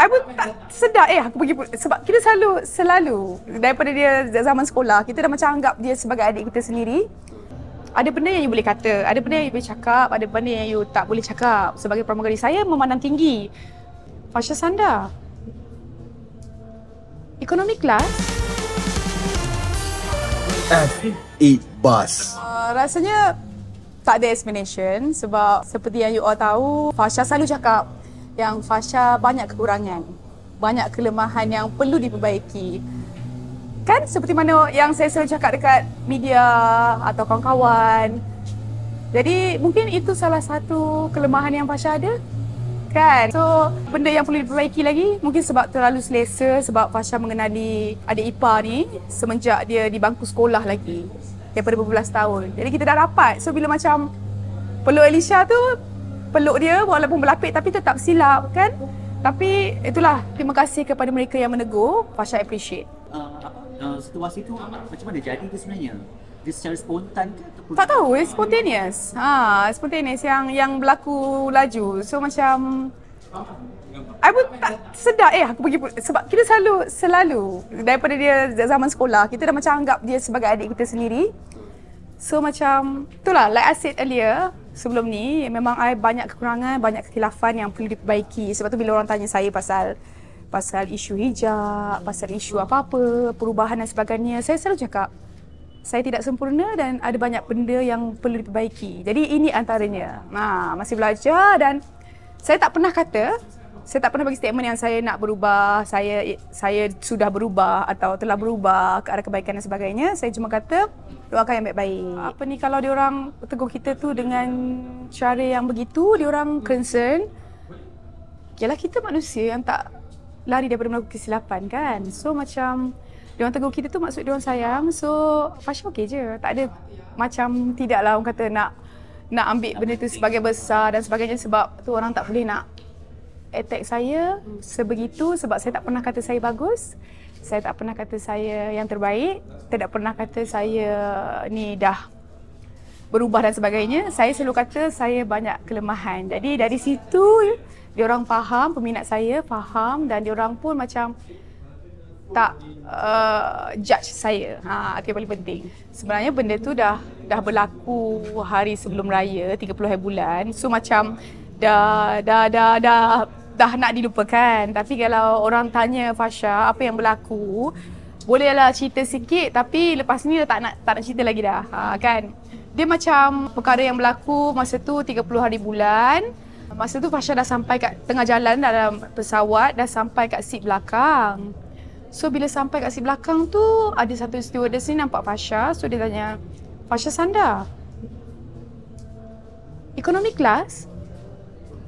I pun tak sedar aku pergi sebab kita selalu daripada dia zaman sekolah kita dah macam anggap dia sebagai adik kita sendiri. Ada benda yang you boleh kata, ada benda yang you boleh cakap, ada benda yang you tak boleh cakap. Sebagai pramugari saya memandang tinggi Fasha Sanda. Ekonomi kelas. F8 Bus. Rasanya tak ada explanation sebab seperti yang you all tahu, Fasha selalu cakap yang Fasha banyak kekurangan, banyak kelemahan yang perlu diperbaiki. Kan seperti mana yang saya selalu cakap dekat media atau kawan-kawan. Jadi mungkin itu salah satu kelemahan yang Fasha ada. Kan? So benda yang perlu diperbaiki lagi mungkin sebab terlalu selesa sebab Fasha mengenali adik ipar ni semenjak dia di bangku sekolah lagi. Daripada berbelas tahun. Jadi kita dah rapat. So bila macam peluk Elisha tu, peluk dia walaupun berlapik tapi tetap silap kan. Tapi itulah, terima kasih kepada mereka yang menegur. Fasha appreciate. Situasi tu macam mana jadi tu sebenarnya? Dia secara spontan ke ataupun Tak tahu, spontaneous. Spontaneous yang berlaku laju. So macam I pun tak sedar aku pergi sebab kita selalu daripada dia zaman sekolah kita dah macam anggap dia sebagai adik kita sendiri. So macam itulah, like I said earlier sebelum ni, memang I banyak kekurangan, banyak kekhilafan yang perlu diperbaiki. Sebab tu bila orang tanya saya pasal isu hijab, pasal isu apa-apa, perubahan dan sebagainya, saya selalu cakap saya tidak sempurna dan ada banyak benda yang perlu diperbaiki. Jadi ini antaranya. Masih belajar dan saya tak pernah bagi statement yang saya nak berubah, saya sudah berubah atau telah berubah ke arah kebaikan dan sebagainya. Saya cuma kata doakan yang baik-baik. Apa ni, kalau diorang tegur kita tu dengan cara yang begitu, diorang concern. Yalah, kita manusia yang tak lari daripada melakukan kesilapan kan. So macam diorang tegur kita tu maksud diorang sayang. So Fasha okey je. Tak ada macam tidaklah orang kata nak ambil benda tu sebagai besar dan sebagainya sebab tu orang tak boleh nak attack saya sebegitu sebab saya tak pernah kata saya bagus. Saya tak pernah kata saya yang terbaik. Tidak pernah kata saya ni dah berubah dan sebagainya. Saya selalu kata saya banyak kelemahan. Jadi dari situ diorang faham, peminat saya faham dan diorang pun macam tak judge saya. Itu yang paling penting. Sebenarnya benda tu dah berlaku hari sebelum raya 30 hari bulan. So macam dah nak dilupakan. Tapi kalau orang tanya Fasha apa yang berlaku, bolehlah cerita sikit tapi lepas ni dah tak nak cerita lagi dah. Kan? Dia macam perkara yang berlaku masa tu 30 hari bulan. Masa tu Fasha dah sampai kat tengah jalan dalam pesawat, dah sampai kat seat belakang. So bila sampai kat seat belakang tu, ada satu stewardess ni nampak Fasha. So dia tanya, Fasha Sanda, ekonomi kelas?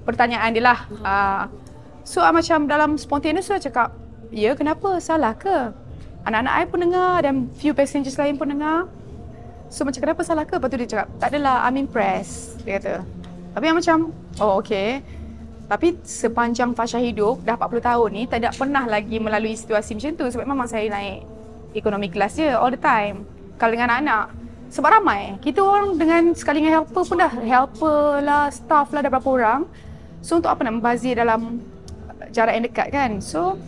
Pertanyaan dia lah. So macam dalam spontaneous saya cakap, ya kenapa? Salah ke? Anak-anak I pun dengar dan few passengers lain pun dengar. So macam kenapa salah ke? Lepas tu dia cakap, tak adalah, I'm impressed. Dia kata. Tapi yang macam, oh okey. Tapi sepanjang Fasha hidup, dah 40 tahun ni, tidak pernah lagi melalui situasi macam tu. Sebab memang saya naik ekonomi kelas je all the time. Kalau dengan anak-anak. Sebab ramai. Kita orang dengan sekali dengan helper pun dah, helper lah, staff lah, dah berapa orang. So untuk apa nak membazir dalam jarak yang dekat kan. So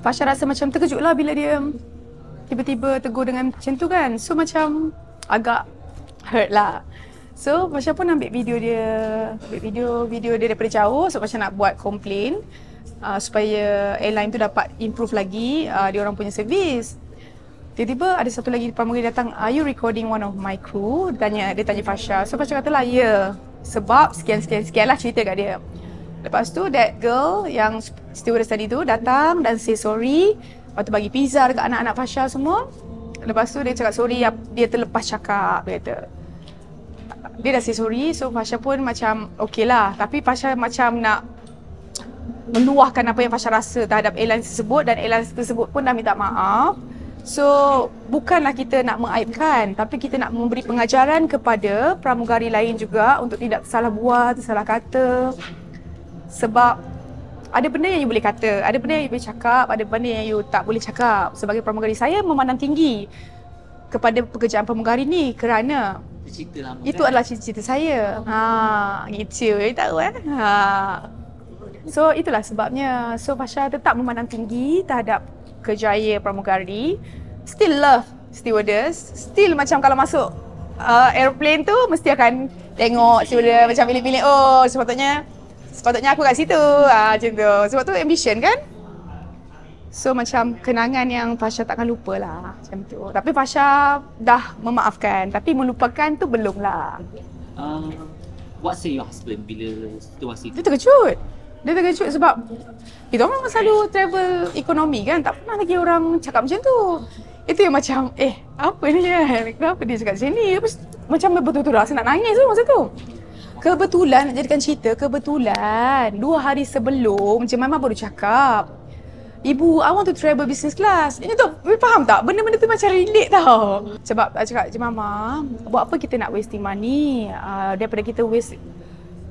Fasha rasa macam terkejut lah bila dia tiba-tiba tegur dengan macam tu kan. So macam agak hurt lah. So Fasha pun ambil video dia daripada jauh. So Fasha nak buat komplain supaya airline tu dapat improve lagi dia orang punya servis. Tiba-tiba ada satu lagi pramugari datang, are you recording one of my crew? Dia tanya Fasha. So Fasha katalah ya. Sebab sekian lah cerita kat dia. Lepas tu that girl yang stewardess tadi tu datang dan say sorry. Lepas tu bagi pizza dekat anak-anak Fasha semua. Lepas tu dia cakap sorry, dia terlepas cakap, dia kata. Dia dah say sorry, so Fasha pun macam okey lah. Tapi Fasha macam nak meluahkan apa yang Fasha rasa terhadap airline tersebut dan airline tersebut pun dah minta maaf. So bukanlah kita nak mengaibkan, tapi kita nak memberi pengajaran kepada pramugari lain juga untuk tidak salah buat, salah kata. Sebab ada benda yang you boleh kata, ada benda yang you boleh cakap, ada benda yang you tak boleh cakap. Sebagai pramugari, saya memandang tinggi kepada pekerjaan pramugari ni kerana itu adalah cita-cita saya. Gitu, you tahu So itulah sebabnya. So Fasha tetap memandang tinggi terhadap kerjaya pramugari. Still love stewardess. Still macam kalau masuk aeroplane tu mesti akan tengok stewardess macam pilih-pilih, oh sepatutnya aku kat situ. Macam tu. Sebab tu ambition kan? So macam kenangan yang Fasha takkan lupa lah macam tu. Tapi Fasha dah memaafkan, tapi melupakan tu belum lah. What say your husband bila situasi Dia terkejut. Dia terkejut sebab kita orang selalu travel ekonomi kan, tak pernah lagi orang cakap macam tu. Itu yang macam, apa ni kan? Kenapa dia cakap macam ni? Macam betul-betul rasa nak nangis tu masa tu. Kebetulan, nak jadikan cerita, kebetulan 2 hari sebelum Encik Maimah baru cakap, Ibu, I want to travel business class. Ini tu, faham tak? Benda-benda tu macam relate tau. Sebab I cakap, Encik Mama, buat apa kita nak wasting money? Daripada kita waste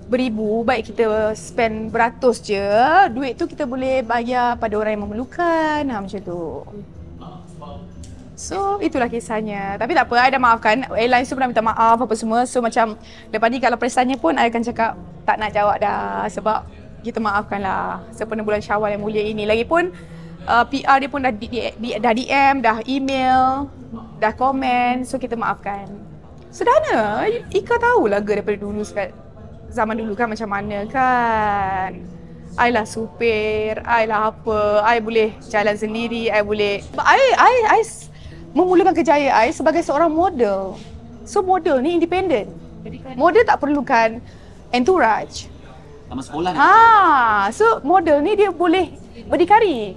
beribu, baik kita spend beratus je. Duit tu kita boleh bayar pada orang yang memerlukan. Macam tu. So, itulah kisahnya. Tapi tak apa, I dah maafkan. Airlines tu pernah minta maaf apa semua. So, macam lepas ni kalau perasannya pun, I akan cakap tak nak jawab dah. Sebab kita maafkanlah sempena bulan Syawal yang mulia ini. Lagipun PR dia pun dah DM, dah email, dah komen. So kita maafkan. Sederhana. Ika tahu laga daripada dulu, zaman dulu kan macam mana kan. I lah supir, I lah apa, I boleh jalan sendiri, I boleh. I memulakan kerjaya I sebagai seorang model. So model ni independent. Model tak perlukan entourage. sama sekolah So model ni dia boleh berdikari.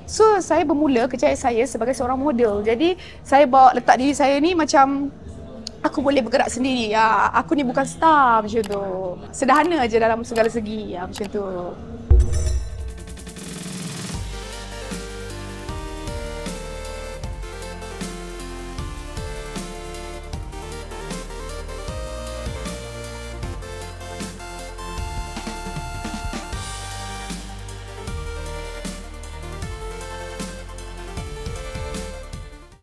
So saya bermula kerjaya saya sebagai seorang model. Jadi saya bawa letak diri saya ni macam aku boleh bergerak sendiri. Aku ni bukan star macam tu. Sederhana je dalam segala segi macam tu.